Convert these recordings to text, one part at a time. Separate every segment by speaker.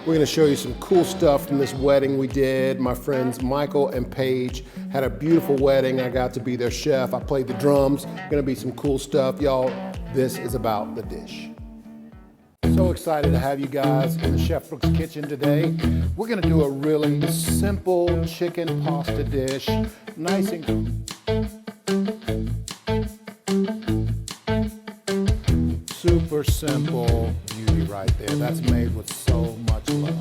Speaker 1: We're gonna show you some cool stuff from this wedding we did. My friends Michael and Paige had a beautiful wedding. I got to be their chef. I played the drums. Gonna be some cool stuff. Y'all, this is about the dish. So excited to have you guys in the Chef Brooks kitchen today. We're gonna do a really simple chicken pasta dish. Nice and super simple beauty right there. That's made with so much love.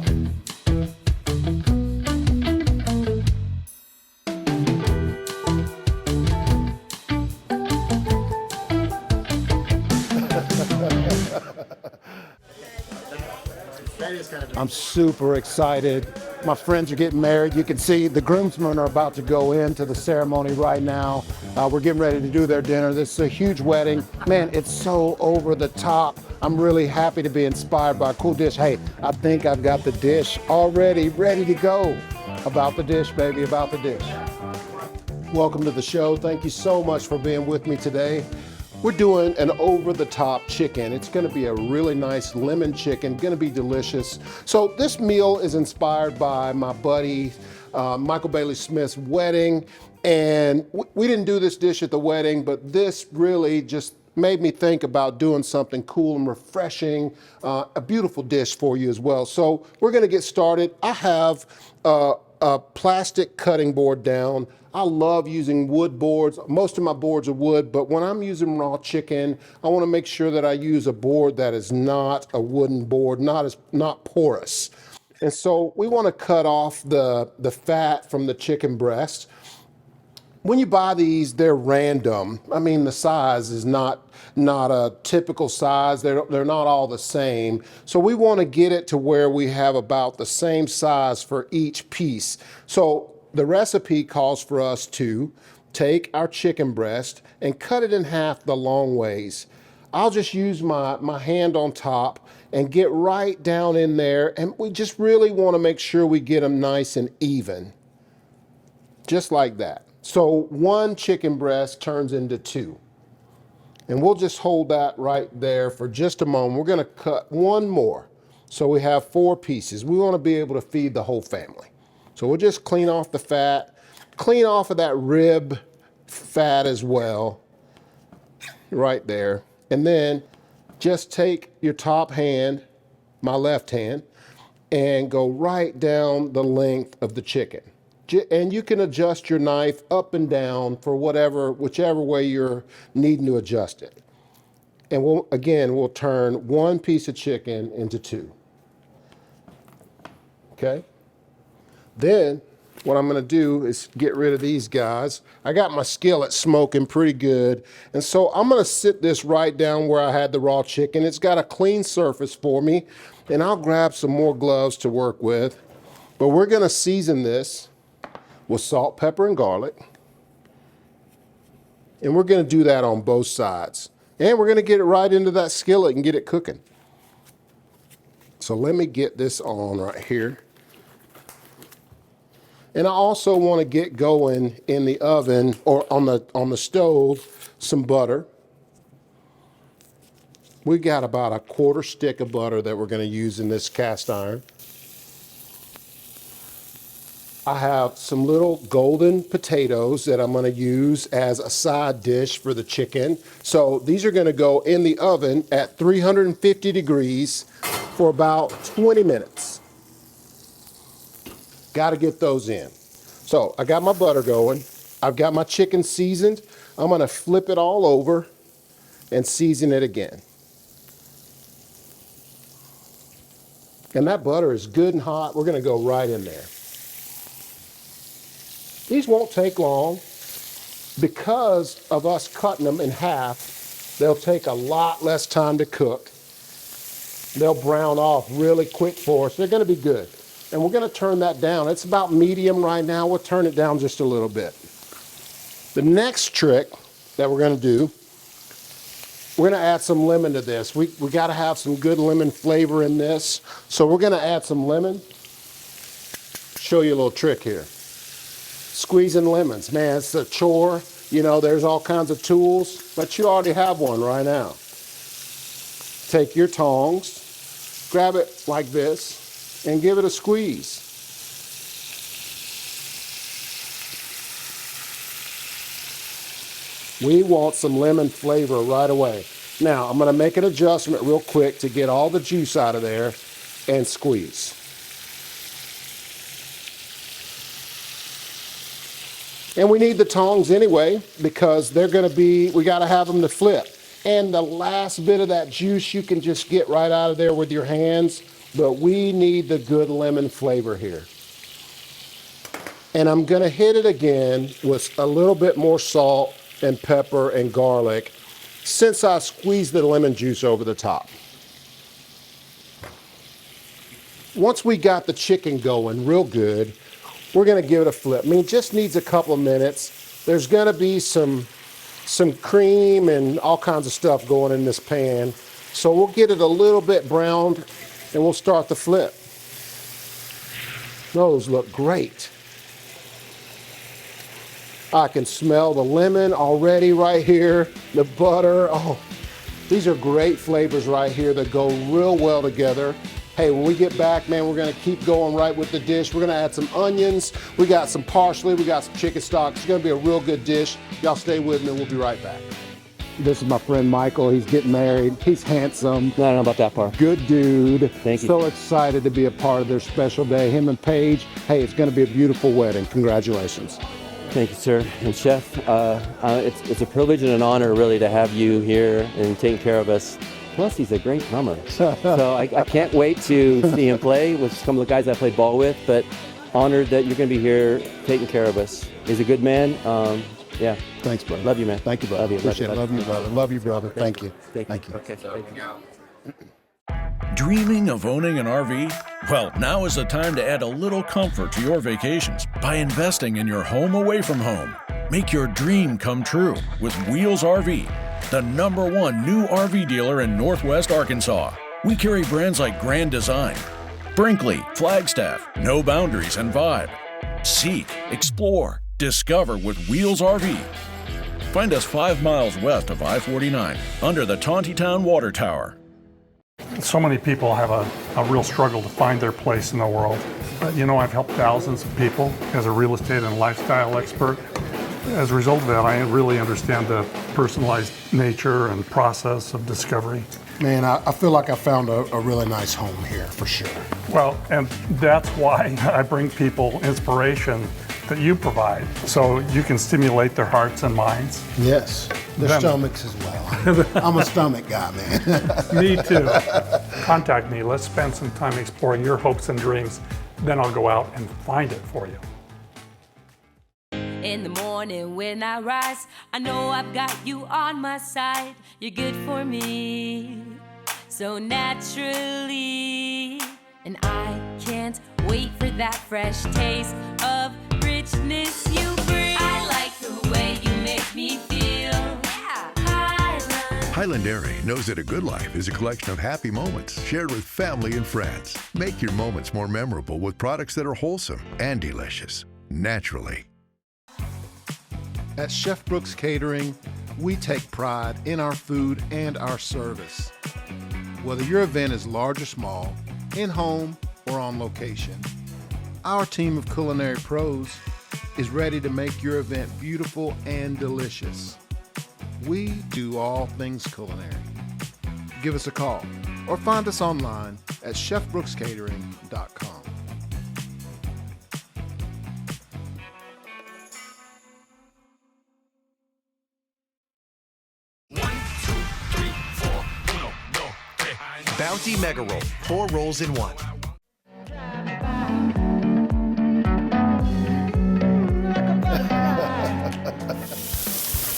Speaker 1: I'm super excited. My friends are getting married. You can see the groomsmen are about to go into the ceremony right now. We're getting ready to do their dinner. This is a huge wedding. Man, it's so over the top. I'm really happy to be inspired by a cool dish. Hey, I think I've got the dish already ready to go. About the dish, baby, about the dish. Welcome to the show. Thank you so much for being with me today. We're doing an over-the-top chicken. It's gonna be a really nice lemon chicken, gonna be delicious. So this meal is inspired by my buddy, Michael Bailey Smith's wedding. And we didn't do this dish at the wedding, but this really just made me think about doing something cool and refreshing, a beautiful dish for you as well. So we're gonna get started. I have a plastic cutting board down. I love using wood boards. Most of my boards are wood, but when I'm using raw chicken, I want to make sure that I use a board that is not a wooden board, not porous. And so we want to cut off the fat from the chicken breast. When you buy these, they're random. I mean, the size is not a typical size. They're not all the same. So we want to get it to where we have about the same size for each piece. So the recipe calls for us to take our chicken breast and cut it in half the long ways. I'll just use my hand on top and get right down in there, and we just really want to make sure we get them nice and even. Just like that. So one chicken breast turns into two. And we'll just hold that right there for just a moment. We're going to cut one more. So we have 4 pieces. We want to be able to feed the whole family. So we'll just clean off the fat, clean off of that rib fat as well, right there. And then just take your top hand, my left hand, and go right down the length of the chicken. And you can adjust your knife up and down for whichever way you're needing to adjust it. And we'll turn one piece of chicken into 2. Okay? Then what I'm gonna do is get rid of these guys. I got my skillet smoking pretty good. And so I'm gonna sit this right down where I had the raw chicken. It's got a clean surface for me. And I'll grab some more gloves to work with. But we're gonna season this with salt, pepper, and garlic. And we're gonna do that on both sides. And we're gonna get it right into that skillet and get it cooking. So let me get this on right here. And I also want to get going in the oven or on the stove some butter. We got about a 1/4 stick of butter that we're going to use in this cast iron. I have some little golden potatoes that I'm going to use as a side dish for the chicken. So these are going to go in the oven at 350 degrees for about 20 minutes. Got to get those in. So I got my butter going. I've got my chicken seasoned. I'm going to flip it all over and season it again. And that butter is good and hot. We're going to go right in there. These won't take long. Because of us cutting them in half, they'll take a lot less time to cook. They'll brown off really quick for us. They're going to be good. And we're going to turn that down. It's about medium right now. We'll turn it down just a little bit. The next trick that we're going to do, we're going to add some lemon to this. We got to have some good lemon flavor in this. So we're going to add some lemon. Show you a little trick here. Squeezing lemons. Man, it's a chore. You know, there's all kinds of tools, but you already have one right now. Take your tongs, grab it like this, and give it a squeeze. We want some lemon flavor right away. Now, I'm gonna make an adjustment real quick to get all the juice out of there and squeeze. And we need the tongs anyway, because they're gonna be, we gotta have them to flip. And the last bit of that juice you can just get right out of there with your hands, but we need the good lemon flavor here. And I'm gonna hit it again with a little bit more salt and pepper and garlic since I squeezed the lemon juice over the top. Once we got the chicken going real good, we're gonna give it a flip. I mean, it just needs a couple of minutes. There's gonna be some cream and all kinds of stuff going in this pan. So we'll get it a little bit browned and we'll start the flip. Those look great. I can smell the lemon already right here, the butter. Oh, these are great flavors right here that go real well together. Hey, when we get back, man, we're gonna keep going right with the dish. We're gonna add some onions. We got some parsley. We got some chicken stock. It's gonna be a real good dish. Y'all stay with me. We'll be right back. This is my friend Michael. He's getting married. He's handsome.
Speaker 2: I don't know about that part.
Speaker 1: Good dude.
Speaker 2: Thank you.
Speaker 1: So excited to be a part of their special day. Him and Paige. Hey, it's gonna be a beautiful wedding. Congratulations.
Speaker 2: Thank you, sir. And Chef, it's a privilege and an honor really to have you here and taking care of us. Plus, he's a great drummer. So I can't wait to see him play with some of the guys I played ball with, but honored that you're going to be here taking care of us. He's a good man. Yeah.
Speaker 1: Thanks, brother.
Speaker 2: Love you, man.
Speaker 1: Thank you, brother.
Speaker 2: Love you.
Speaker 1: Appreciate it. Love you, brother. Love you, brother. Thank you.
Speaker 2: Thank you. Okay. Thank you.
Speaker 3: Dreaming of owning an RV? Well, now is the time to add a little comfort to your vacations by investing in your home away from home. Make your dream come true with Wheels RV, the #1 new RV dealer in Northwest Arkansas. We carry brands like Grand Design, Brinkley, Flagstaff, No Boundaries, and Vibe. Seek, explore, discover with Wheels RV. Find us 5 miles west of I-49 under the Tontitown Water Tower.
Speaker 4: So many people have a real struggle to find their place in the world. But you know, I've helped thousands of people as a real estate and lifestyle expert. As a result of that, I really understand the personalized nature and process of discovery.
Speaker 1: Man, I feel like I found a really nice home here, for sure.
Speaker 4: Well, and that's why I bring people inspiration that you provide, so you can stimulate their hearts and minds.
Speaker 1: Yes, their stomachs as well. I'm a stomach guy, man.
Speaker 4: Me too. Contact me. Let's spend some time exploring your hopes and dreams. Then I'll go out and find it for you.
Speaker 5: In the morning when I rise, I know I've got you on my side. You're good for me, so naturally. And I can't wait for that fresh taste of richness you bring. I like the way you make me feel. Yeah.
Speaker 6: Highland Dairy knows that a good life is a collection of happy moments shared with family and friends. Make your moments more memorable with products that are wholesome and delicious, naturally.
Speaker 1: At Chef Brooks Catering, we take pride in our food and our service. Whether your event is large or small, in-home or on location, our team of culinary pros is ready to make your event beautiful and delicious. We do all things culinary. Give us a call or find us online at chefbrookscatering.com.
Speaker 7: Bounty Mega Roll, 4 rolls in 1.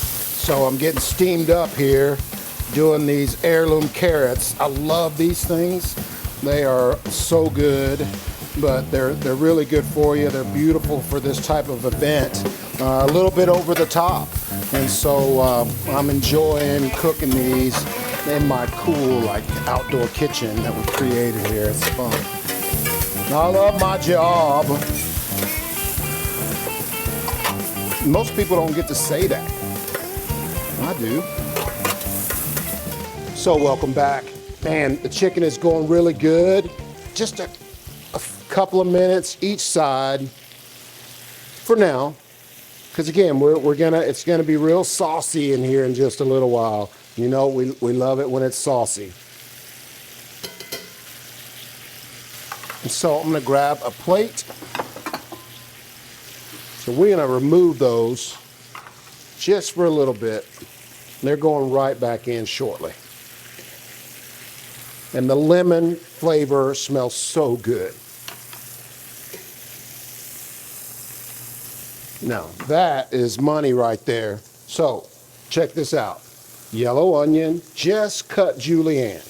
Speaker 1: So I'm getting steamed up here doing these heirloom carrots. I love these things. They are so good, but they're really good for you. They're beautiful for this type of event. A little bit over the top. And so I'm enjoying cooking these in my cool, like, outdoor kitchen that we created here. It's fun. I love my job. Most people don't get to say that. I do. So welcome back. Man, the chicken is going really good. Just a a couple of minutes each side for now. Because again, it's gonna be real saucy in here in just a little while. You know, we love it when it's saucy. And so I'm gonna grab a plate. So we're gonna remove those just for a little bit. They're going right back in shortly. And the lemon flavor smells so good. Now, that is money right there. So, check this out. Yellow onion, just cut julienne,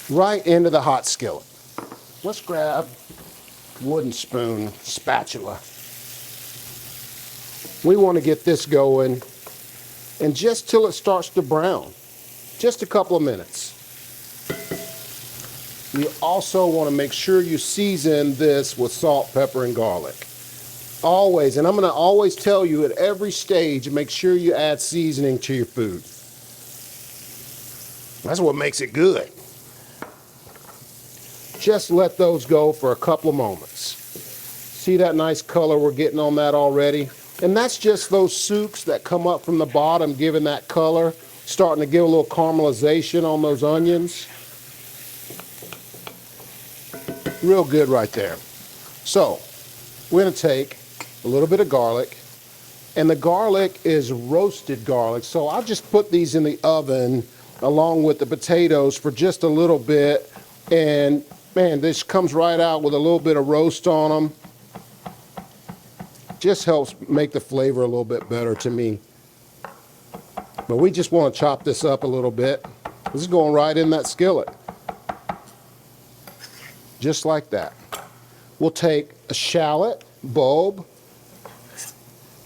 Speaker 1: right into the hot skillet. Let's grab wooden spoon, spatula. We want to get this going, and just till it starts to brown, just a couple of minutes. You also want to make sure you season this with salt, pepper, and garlic. Always, and I'm going to always tell you at every stage, make sure you add seasoning to your food. That's what makes it good. Just let those go for a couple of moments. See that nice color we're getting on that already? And that's just those soups that come up from the bottom, giving that color, starting to give a little caramelization on those onions. Real good right there. So, we're going to take a little bit of garlic, and the garlic is roasted garlic, so I'll just put these in the oven along with the potatoes for just a little bit, and man, this comes right out with a little bit of roast on them. Just helps make the flavor a little bit better to me. But we just want to chop this up a little bit. This is going right in that skillet. Just like that. We'll take a shallot bulb,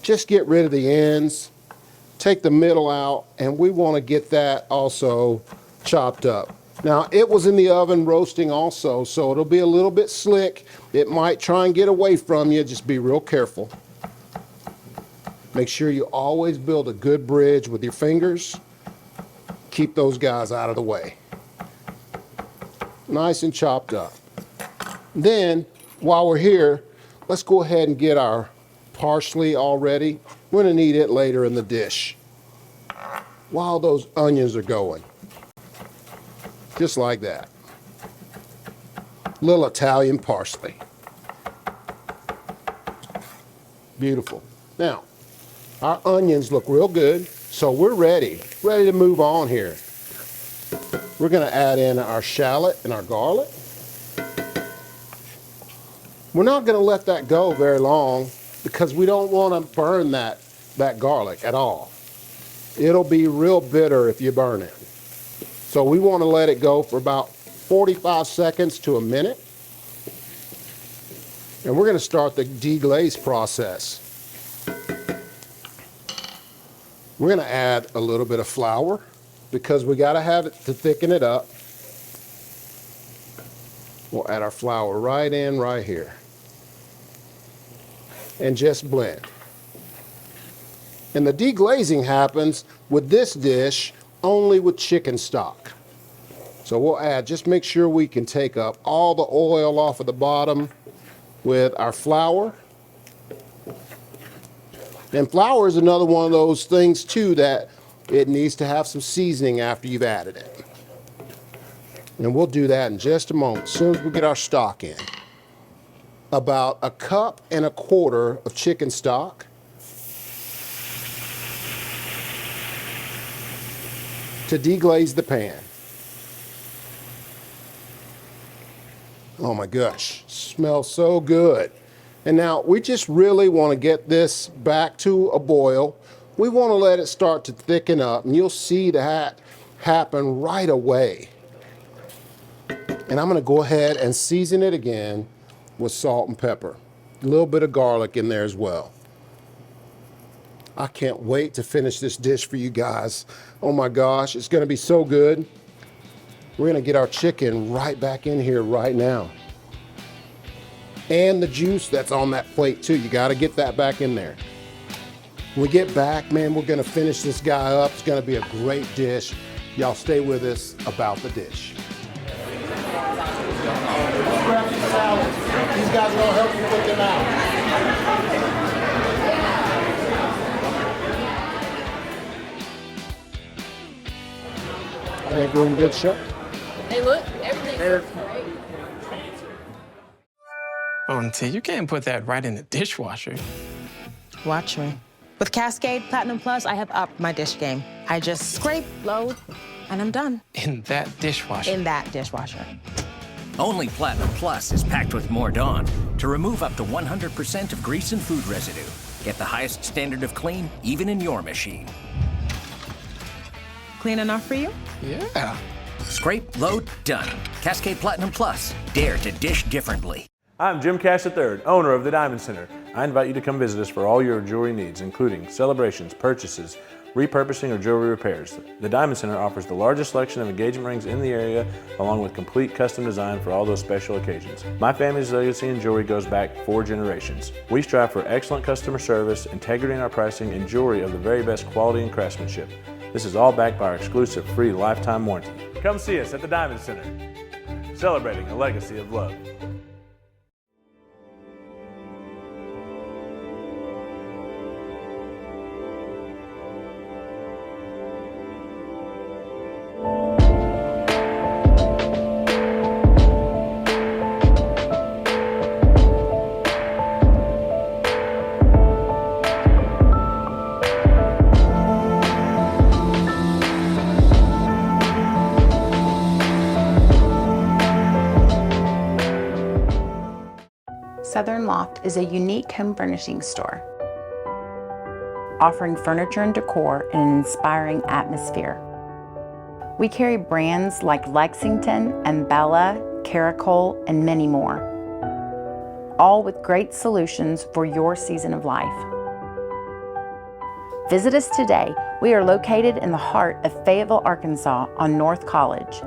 Speaker 1: just get rid of the ends, take the middle out, and we want to get that also chopped up. Now, it was in the oven roasting also, so it'll be a little bit slick. It might try and get away from you. Just be real careful. Make sure you always build a good bridge with your fingers. Keep those guys out of the way. Nice and chopped up. Then, while we're here, let's go ahead and get our parsley all ready. We're going to need it later in the dish. While those onions are going. Just like that. Little Italian parsley. Beautiful. Now, our onions look real good, so we're ready to move on here. We're going to add in our shallot and our garlic. We're not going to let that go very long because we don't want to burn that garlic at all. It'll be real bitter if you burn it. So we want to let it go for about 45 seconds to a minute. And we're going to start the deglaze process. We're going to add a little bit of flour because we got to have it to thicken it up. We'll add our flour right in right here. And just blend. And the deglazing happens with this dish only with chicken stock. So we'll add, just make sure we can take up all the oil off of the bottom with our flour. And flour is another one of those things too that it needs to have some seasoning after you've added it. And we'll do that in just a moment, as soon as we get our stock in. About 1.25 cups of chicken stock. To deglaze the pan. Oh my gosh, smells so good. And now we just really want to get this back to a boil. We want to let it start to thicken up, and you'll see that happen right away. And I'm going to go ahead and season it again with salt and pepper. A little bit of garlic in there as well. I can't wait to finish this dish for you guys. Oh my gosh, it's going to be so good. We're going to get our chicken right back in here right now. And the juice that's on that plate too. You got to get that back in there. When we get back, man, we're going to finish this guy up. It's going to be a great dish. Y'all stay with us about the dish. salads. These guys are gonna help you put them out. I think we're in good shape.
Speaker 8: Everything's great.
Speaker 9: Oh, Auntie, you can't put that right in the dishwasher.
Speaker 10: Watch me. With Cascade Platinum Plus, I have upped my dish game. I just scrape, load, and I'm done.
Speaker 9: In that dishwasher.
Speaker 10: In that dishwasher.
Speaker 11: Only Platinum Plus is packed with more Dawn to remove up to 100% of grease and food residue. Get the highest standard of clean, even in your machine.
Speaker 10: Clean enough for you?
Speaker 9: Yeah.
Speaker 11: Scrape, load, done. Cascade Platinum Plus. Dare to dish differently.
Speaker 12: I'm Jim Cash III, owner of the Diamond Center. I invite you to come visit us for all your jewelry needs, including celebrations, purchases, repurposing, or jewelry repairs. The Diamond Center offers the largest selection of engagement rings in the area, along with complete custom design for all those special occasions. My family's legacy in jewelry goes back 4 generations. We strive for excellent customer service, integrity in our pricing, and jewelry of the very best quality and craftsmanship. This is all backed by our exclusive free lifetime warranty. Come see us at the Diamond Center, celebrating a legacy of love.
Speaker 13: Southern Loft is a unique home furnishing store, offering furniture and decor in an inspiring atmosphere. We carry brands like Lexington and Bella, Caracol, and many more, all with great solutions for your season of life. Visit us today. We are located in the heart of Fayetteville, Arkansas on North College.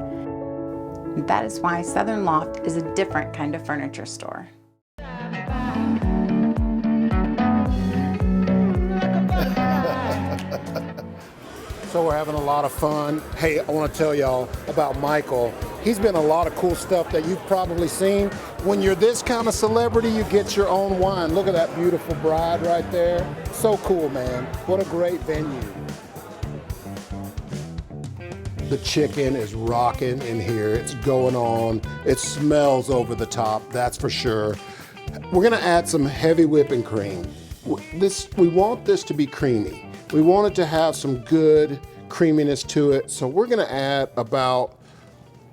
Speaker 13: That is why Southern Loft is a different kind of furniture store.
Speaker 1: So we're having a lot of fun. Hey, I want to tell y'all about Michael. He's been a lot of cool stuff that you've probably seen. When you're this kind of celebrity, you get your own wine. Look at that beautiful bride right there. So cool, man. What a great venue. The chicken is rocking in here. It's going on. It smells over the top, that's for sure. We're gonna add some heavy whipping cream. We want this to be creamy. We want it to have some good creaminess to it. So we're gonna add about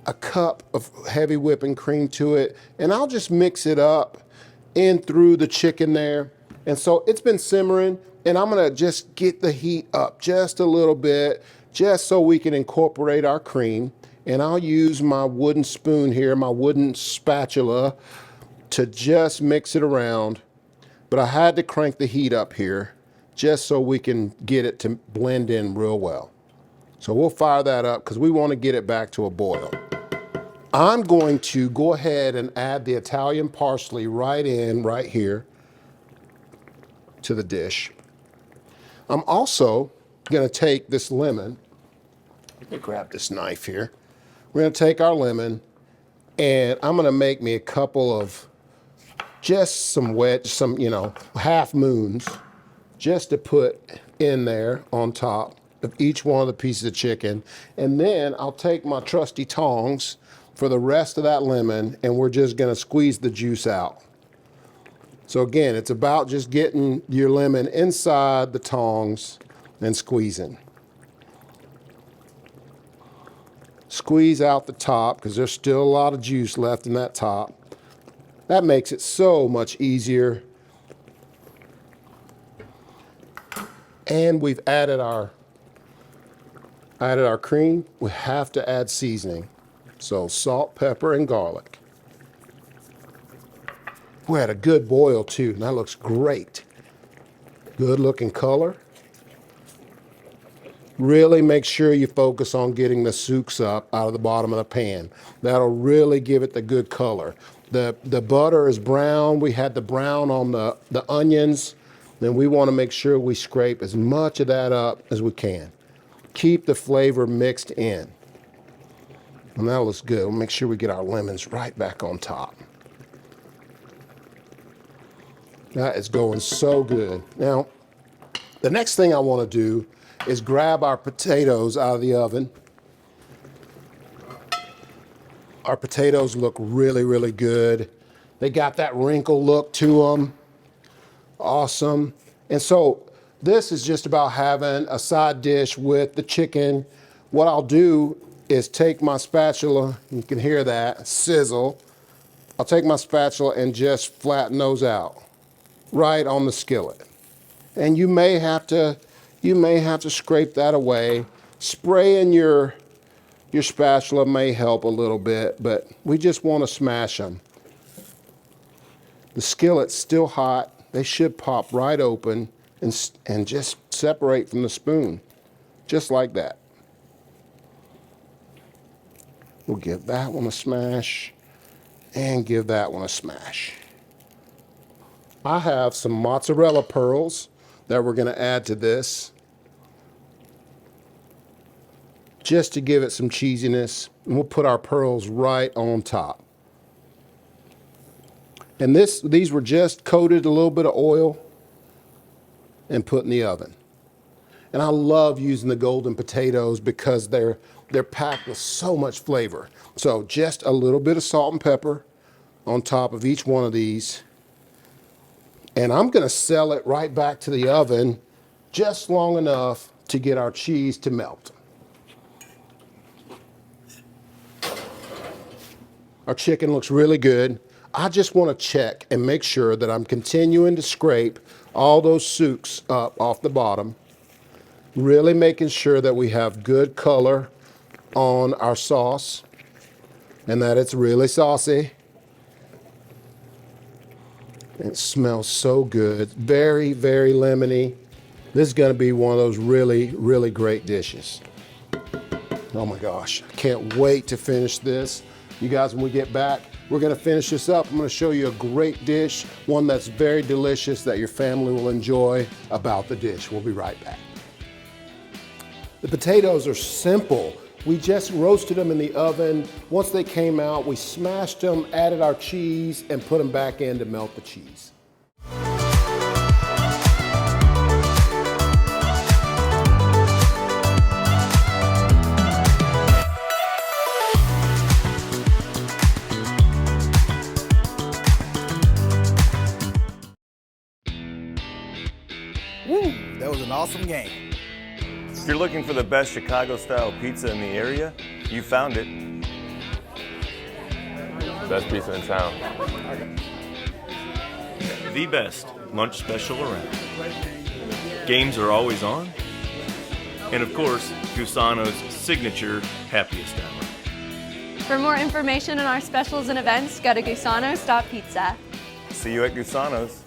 Speaker 1: a cup of heavy whipping cream to it. And I'll just mix it up in through the chicken there. And so it's been simmering, and I'm gonna just get the heat up just a little bit, just so we can incorporate our cream. And I'll use my wooden spoon here, my wooden spatula, to just mix it around. But I had to crank the heat up here just so we can get it to blend in real well. So we'll fire that up because we want to get it back to a boil. I'm going to go ahead and add the Italian parsley right here to the dish. I'm also going to take this lemon. Let me grab this knife here. We're going to take our lemon, and I'm going to make me a couple of just some half moons, just to put in there on top of each one of the pieces of chicken. And then I'll take my trusty tongs for the rest of that lemon, and we're just gonna squeeze the juice out. So again, it's about just getting your lemon inside the tongs and squeezing. Squeeze out the top, because there's still a lot of juice left in that top. That makes it so much easier. And we've added our cream. We have to add seasoning. So salt, pepper, and garlic. We had a good boil too, and that looks great. Good looking color. Really make sure you focus on getting the souks up out of the bottom of the pan. That'll really give it the good color. The butter is brown. We had the brown on the onions. Then we want to make sure we scrape as much of that up as we can. Keep the flavor mixed in. And that looks good. We'll make sure we get our lemons right back on top. That is going so good. Now, the next thing I want to do is grab our potatoes out of the oven. Our potatoes look really, really good. They got that wrinkle look to them. Awesome. And so this is just about having a side dish with the chicken. What I'll do is take my spatula, you can hear that sizzle. I'll take my spatula and just flatten those out right on the skillet. And you may have to scrape that away. Spraying your spatula may help a little bit, but we just want to smash them. The skillet's still hot. They should pop right open and just separate from the spoon, just like that. We'll give that one a smash and give that one a smash. I have some mozzarella pearls that we're going to add to this, just to give it some cheesiness, and we'll put our pearls right on top. And these were just coated a little bit of oil and put in the oven. And I love using the golden potatoes because they're packed with so much flavor. So just a little bit of salt and pepper on top of each one of these. And I'm gonna sell it right back to the oven just long enough to get our cheese to melt. Our chicken looks really good. I just want to check and make sure that I'm continuing to scrape all those souks up off the bottom, really making sure that we have good color on our sauce and that it's really saucy. It smells so good. Very, very lemony. This is going to be one of those really, really great dishes. Oh my gosh, I can't wait to finish this. You guys, when we get back, we're gonna finish this up. I'm gonna show you a great dish, one that's very delicious that your family will enjoy about the dish. We'll be right back. The potatoes are simple. We just roasted them in the oven. Once they came out, we smashed them, added our cheese, and put them back in to melt the cheese.
Speaker 14: Woo, that was an awesome game.
Speaker 15: If you're looking for the best Chicago-style pizza in the area, you found it.
Speaker 16: Best pizza in town.
Speaker 15: The best lunch special around. Games are always on. And of course, Gusano's signature happiest hour.
Speaker 8: For more information on our specials and events, go to gusanos.pizza.
Speaker 15: See you at Gusano's.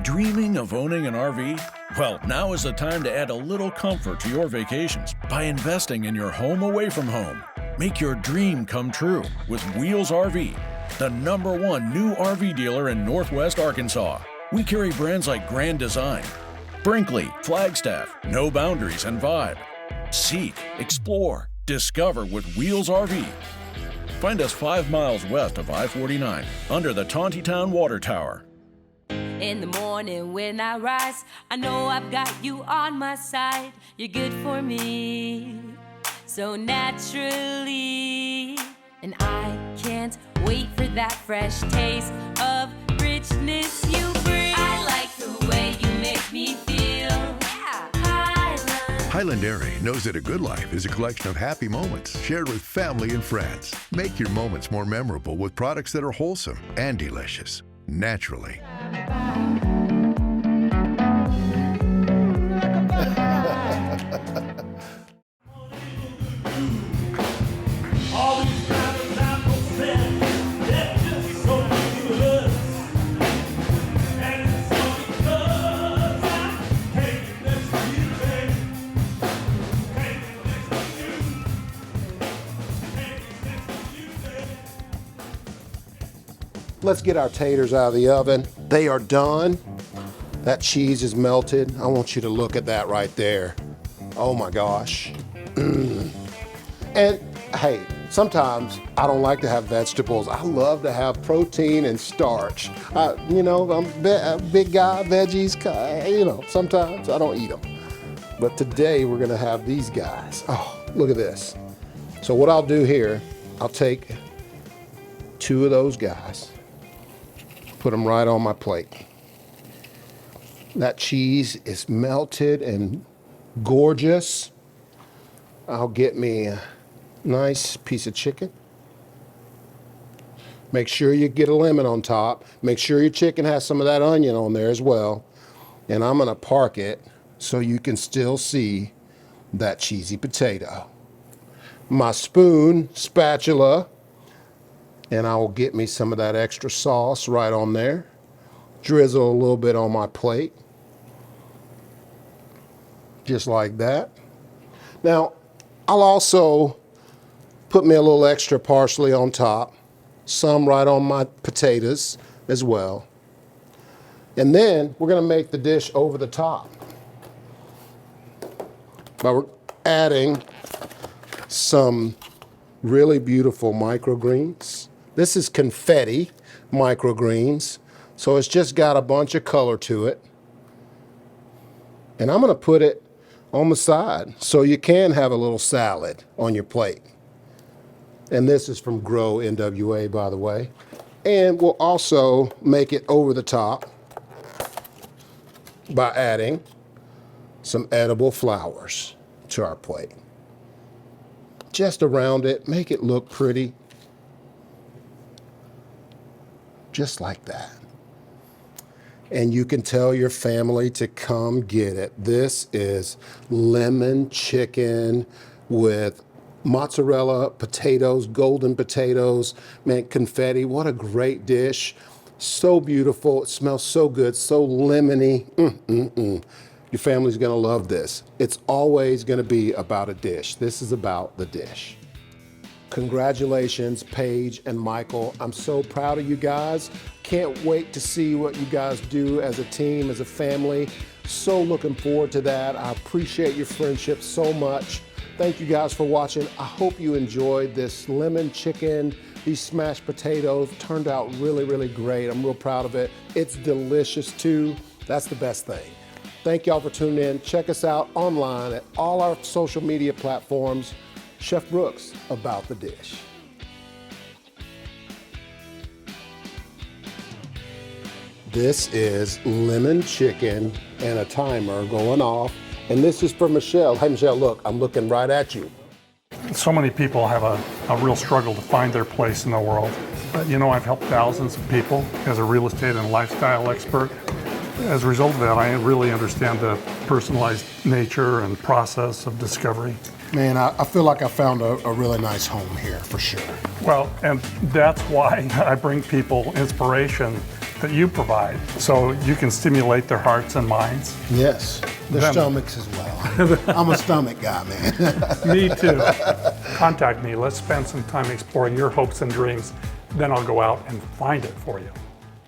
Speaker 3: Dreaming of owning an RV? Well, now is the time to add a little comfort to your vacations by investing in your home away from home. Make your dream come true with Wheels RV, the #1 new RV dealer in Northwest Arkansas. We carry brands like Grand Design, Brinkley, Flagstaff, No Boundaries, and Vibe. Seek, explore, discover with Wheels RV. Find us 5 miles west of I-49 under the Tontitown Water Tower.
Speaker 5: In the morning when I rise, I know I've got you on my side. You're good for me, so naturally. And I can't wait for that fresh taste of richness you bring. I like the way you make me feel.
Speaker 6: Highland Dairy knows that a good life is a collection of happy moments shared with family and friends. Make your moments more memorable with products that are wholesome and delicious, naturally.
Speaker 1: Let's get our taters out of the oven. They are done. That cheese is melted. I want you to look at that right there. Oh my gosh. And hey, Sometimes I don't like to have vegetables. I love to have protein and starch. You know, I'm a big guy, veggies, you know, sometimes I don't eat them. But today we're gonna have these guys. Oh, look at this. So what I'll do here, I'll take 2 of those guys, put them right on my plate. That cheese is melted and gorgeous. I'll get me a nice piece of chicken. Make sure you get a lemon on top. Make sure your chicken has some of that onion on there as well. And I'm gonna park it so you can still see that cheesy potato. My spoon, spatula, and I will get me some of that extra sauce right on there. Drizzle a little bit on my plate. Just like that. Now, I'll also put me a little extra parsley on top, some right on my potatoes as well. And then we're gonna make the dish over the top. But we're adding some really beautiful microgreens. This is confetti microgreens, so it's just got a bunch of color to it. And I'm gonna put it on the side so you can have a little salad on your plate. And this is from Grow NWA, by the way. And we'll also make it over the top by adding some edible flowers to our plate. Just around it, make it look pretty. Just like that. And you can tell your family to come get it. This is lemon chicken with mozzarella, potatoes, golden potatoes, man, confetti. What a great dish. So beautiful. It smells so good, so lemony. Your family's gonna love this. It's always gonna be about a dish. This is about the dish. Congratulations, Paige and Michael. I'm so proud of you guys. Can't wait to see what you guys do as a team, as a family. So looking forward to that. I appreciate your friendship so much. Thank you guys for watching. I hope you enjoyed this lemon chicken. These smashed potatoes turned out really, really great. I'm real proud of it. It's delicious too. That's the best thing. Thank y'all for tuning in. Check us out online at all our social media platforms. Chef Brooks, About the Dish. This is lemon chicken and a timer going off. And this is for Michelle. Hey Michelle, look, I'm looking right at you.
Speaker 4: So many people have a real struggle to find their place in the world. But you know, I've helped thousands of people as a real estate and lifestyle expert. As a result of that, I really understand the personalized nature and process of discovery.
Speaker 1: Man, I feel like I found a really nice home here, for sure.
Speaker 4: Well, and that's why I bring people inspiration that you provide, so you can stimulate their hearts and minds.
Speaker 1: Yes, their stomachs as well. I'm a stomach guy, man.
Speaker 4: Me too. Contact me. Let's spend some time exploring your hopes and dreams. Then I'll go out and find it for you.